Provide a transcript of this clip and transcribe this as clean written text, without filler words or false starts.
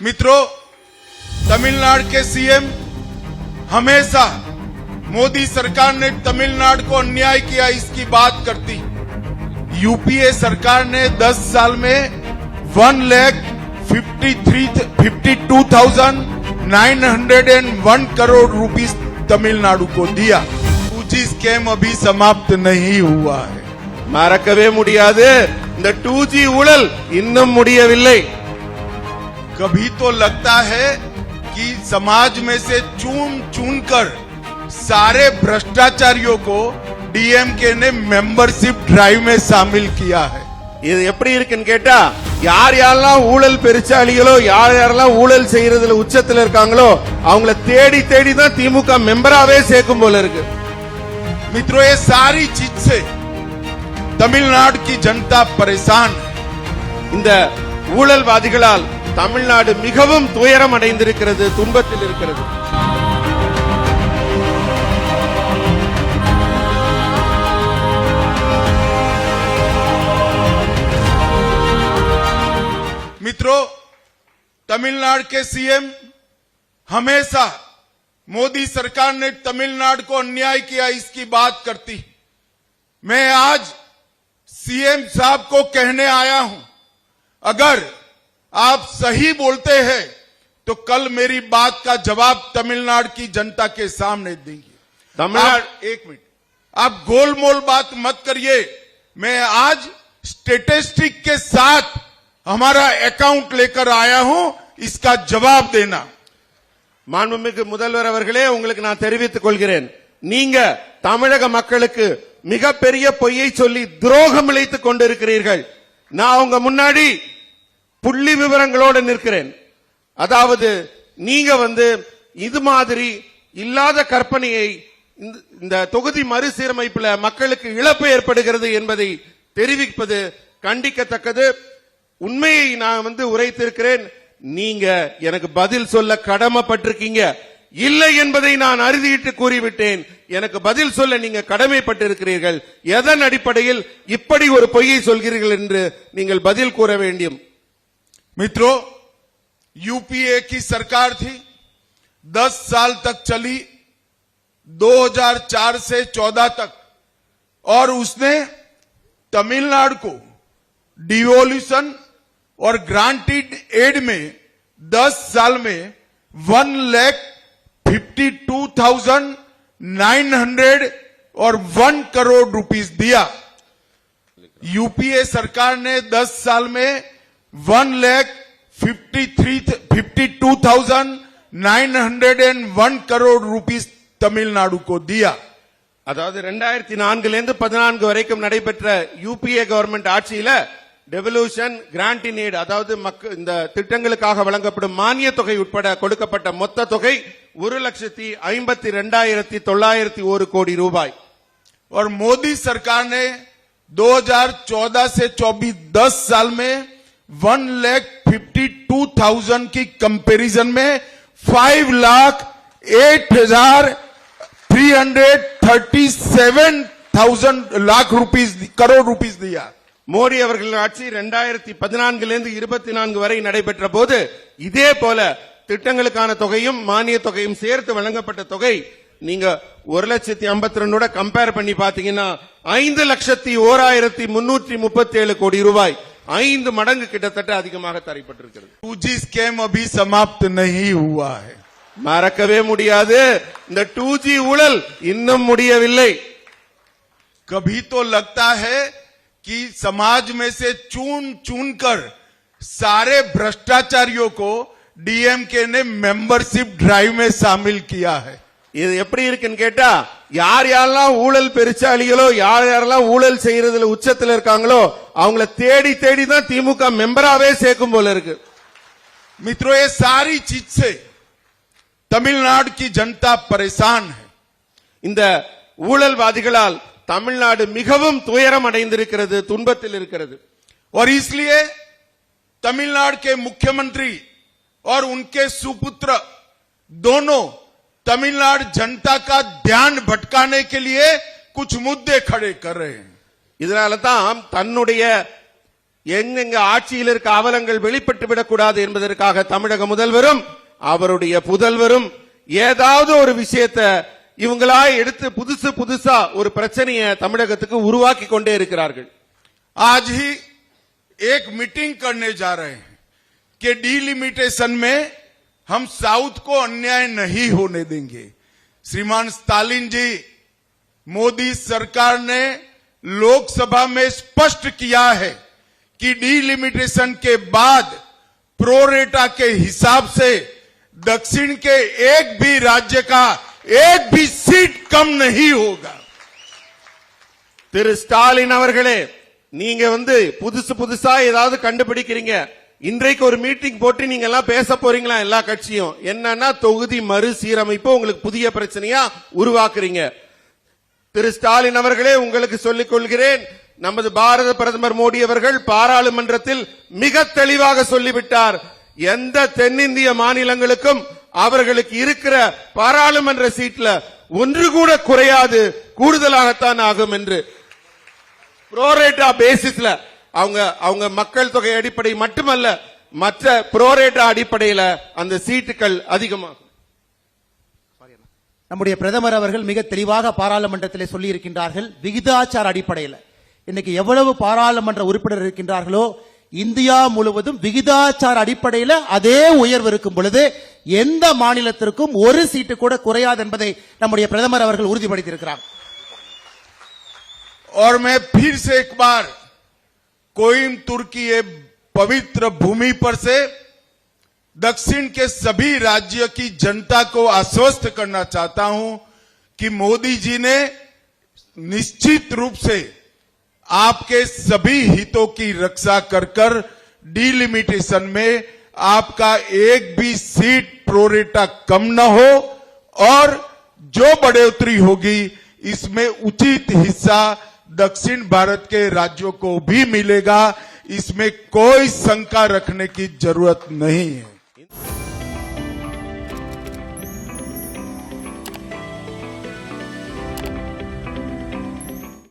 मित्रों, तमिलनाडु के सीएम हमेशा मोदी सरकार ने तमिलनाडु को अन्याय किया इसकी बात करती। यूपीए सरकार ने 10 साल में 1,52,901 करोड़ रुपीस तमिलनाडु को दिया। 2G स्कैम अभी समाप्त नहीं हुआ है। மறக்கவே முடியாது இந்த 2G ஊழல் இன்னும் முடியவில்லை. कभी तो लगता है कि समाज में से चुन चुन कर सारे भ्रष्टाचारियों को डीएमके ने मेंबरशिप ड्राइव में शामिल किया है। இது எப்படி இருக்குன்னு கேட்டா யார் யாரெல்லாம் ஊழல் பெருச்சாளிகளோ யார் யாரெல்லாம் ஊழல் செய்யறதுல உச்சத்துல இருக்காங்களோ அவங்கள தேடி தேடி தான் திமுக மெம்பராவே சேர்க்கும் போல இருக்கு. मित्रों, ये सारी चीज से तमिलनाडु की जनता परेशान है। இந்த ஊழல்வாதிகளால் தமிழ்நாடு மிகவும் துயரம் அடைந்திருக்கிறது, துன்பத்தில் இருக்கிறது. मित्रों, तमिलनाडु के सीएम हमेशा मोदी सरकार ने तमिलनाडु को अन्याय किया इसकी बात करती। मैं आज सीएम साहब को कहने आया हूं, अगर आप सही बोलते हैं तो कल मेरी बात का जवाब तमिलनाडु की जनता के सामने देंगे। तमिलनाडु एक मिनट, आप गोलमोल बात मत करिए। मैं आज स्टेटिस्टिक के साथ हमारा अकाउंट लेकर आया हूं, इसका जवाब देना। மாண்புமிகு முதல்வர் அவர்களே, உங்களுக்கு நான் தெரிவித்துக் கொள்கிறேன், நீங்க தமிழக மக்களுக்கு மிகப்பெரிய பொய்யை சொல்லி துரோகம் இழைத்துக் கொண்டிருக்கிறீர்கள். நான் உங்க முன்னாடி புள்ளி விவரங்களோடு நிற்கிறேன். அதாவது நீங்க இது மாதிரி இல்லாத கற்பனையை இந்த தொகுதி மறுசீரமைப்புல மக்களுக்கு இழப்பு ஏற்படுகிறது என்பதை தெரிவிப்பது கண்டிக்கத்தக்கது. உண்மையை நான் உரைத்திருக்கிறேன். நீங்க எனக்கு பதில் சொல்ல கடமைப்பட்டிருக்கீங்க. இல்லை என்பதை நான் அறுதியிட்டு கூறிவிட்டேன். எனக்கு பதில் சொல்ல நீங்க கடமைப்பட்டிருக்கிறீர்கள். எதன் அடிப்படையில் இப்படி ஒரு பொய்யை சொல்கிறீர்கள் என்று நீங்கள் பதில் கூற வேண்டும். मित्रों, यूपीए की सरकार थी, 10 साल तक चली, 2004 से 14 तक, और उसने तमिलनाडु को डिवोल्यूशन और ग्रांटेड एड में 10 साल में 1,52,901 करोड़ रुपीस दिया। यूपीए सरकार ने 10 साल में 1,52,901 करोड़ रुपीस तमिलनाडु को दिया। அதாவது 2004 இருந்து 14 வரைக்கும் நடைபெற்ற யூபிஏ கவர்மெண்ட் ஆட்சியில டெவல்யூஷன் கிராண்ட் இன் எய்ட், அதாவது இந்த திட்டங்களுக்காக வழங்கப்படும் மானிய தொகை உட்பட கொடுக்கப்பட்ட மொத்த தொகை 1,52,901 கோடி ரூபாய். और मोदी सरकार ने 2014 से 24 10 साल में 1,52,000 की कंपैरिजन में 5,08,337,000 करोड़ रुपीस दिया। மோடி அவர்கள் ஆட்சி 2014 இருந்து 24 வரை நடைபெற்ற போது இதே போல திட்டங்களுக்கான தொகையும் மானிய தொகையும் சேர்த்து வழங்கப்பட்ட தொகை நீங்க 1,52,000 கம்பேர் பண்ணி பாத்தீங்கன்னா 5,01,337 கோடி ரூபாய், 5 மடங்கு கிட்டத்தட்ட அதிகமாக தரப்பட்டிருக்கிறது. 2G स्कैम अभी समाप्त नहीं हुआ है। மறக்கவே முடியாது இந்த 2G ஊழல் இன்னும் முடியவில்லை. कभी तो लगता है कि समाज में से चुन चुन कर सारे भ्रष्टाचारियों को डीएमके ने मेंबरशिप ड्राइव में शामिल किया है। இது எப்படி இருக்குன்னு கேட்டா யார் யாரெல்லாம் ஊழல் பெருச்சாளிகளோ யார் யாரெல்லாம் ஊழல் செய்யறதுல உச்சத்துல இருக்காங்களோ அவங்கள தேடி தேடி தான் திமுக மெம்பராவே சேர்க்கும் போல இருக்கு. मित्रों, ये सारी चीज से तमिलनाडु की जनता परेशान है। இந்த ஊழல்வாதிகளால் தமிழ்நாடு மிகவும் துயரம் அடைந்திருக்கிறது, துன்பத்தில் இருக்கிறது. और इसलिए तमिलनाडु के मुख्यमंत्री और उनके सुपुत्र दोनों तमिलनाडु जनता का ध्यान भटकाने के लिए कुछ मुद्दे खड़े कर रहे हैं. இதனால தான் தன்னுடைய எங்கெங்க ஆட்சியில் இருக்க அவலங்கள் வெளிப்பட்டு விடக்கூடாது என்பதற்காக தமிழக முதல்வரும் அவருடைய புதல்வரும் ஏதாவது ஒரு விஷயத்தை இவங்களா எடுத்து புதுசா ஒரு பிரச்சனையை தமிழகத்துக்கு உருவாக்கி கொண்டே இருக்கிறார்கள். आज ही एक मीटिंग करने जा रहे हैं कि डिलिमिटेशन में हम साउथ को अन्याय नहीं होने देंगे. श्रीमान स्टालिन जी, मोदी सरकार ने लोकसभा में स्पष्ट किया है कि डिलिमिटेशन के बाद प्रोरेटा के हिसाब से दक्षिण के एक भी राज्य का एक भी सीट कम नहीं होगा. திரு ஸ்டாலின் அவர்களே, நீங்க புதுசா ஏதாவது கண்டுபிடிக்கிறீங்க. இன்றைக்கு ஒரு மீட்டிங் போட்டு நீங்க எல்லாம் பேச போறீங்களா? எல்லா கட்சியும் என்னன்னா தொகுதி மறுசீரமைப்பு உங்களுக்கு புதிய பிரச்சனையா உருவாக்குறீங்க. திரு ஸ்டாலின் அவர்களே, உங்களுக்கு சொல்லிக் கொள்கிறேன், நமது பாரத பிரதமர் மோடி அவர்கள் பாராளுமன்றத்தில் மிக தெளிவாக சொல்லிவிட்டார், எந்த தென்னிந்திய மாநிலங்களுக்கும் அவர்களுக்கு இருக்கிற பாராளுமன்ற சீட்ல ஒன்று கூட குறையாது, கூடுதலாகத்தான் ஆகும் என்று. புரோரேட்டா பேசிஸ்ல அவங்க மக்கள் தொகை அடிப்படை மட்டுமல்ல, மற்ற புரோரேட்டா அடிப்படையில அந்த சீட்டுகள் அதிகமாகும். நம்முடைய பிரதமர் அவர்கள் மிக தெளிவாக பாராளுமன்றத்திலே சொல்லி இருக்கின்றார்கள், விகிதாச்சார அடிப்படையில் இன்னைக்கு எவ்வளவு பாராளுமன்ற உறுப்பினர் இருக்கின்றார்களோ இந்தியா முழுவதும் விகிதாச்சார அடிப்படையில் அதே உயர்வு இருக்கும் பொழுது எந்த மாநிலத்திற்கும் ஒரு சீட்டு கூட குறையாது என்பதை நம்முடைய பிரதமர் அவர்கள் உறுதிப்படுத்தியிருக்கிறார். और मैं फिर से एक बार कोयम्बतूर की ये पवित्र भूमि पर से दक्षिण के सभी राज्य की जनता को आश्वस्त करना चाहता हूं कि मोदी जी ने निश्चित रूप से आपके सभी हितों की रक्षा कर डिलिमिटेशन में आपका एक भी सीट प्रोरेटा कम न हो और जो बढ़ोतरी होगी इसमें उचित हिस्सा दक्षिण भारत के राज्यों को भी मिलेगा. इसमें कोई शंका रखने की जरूरत नहीं है.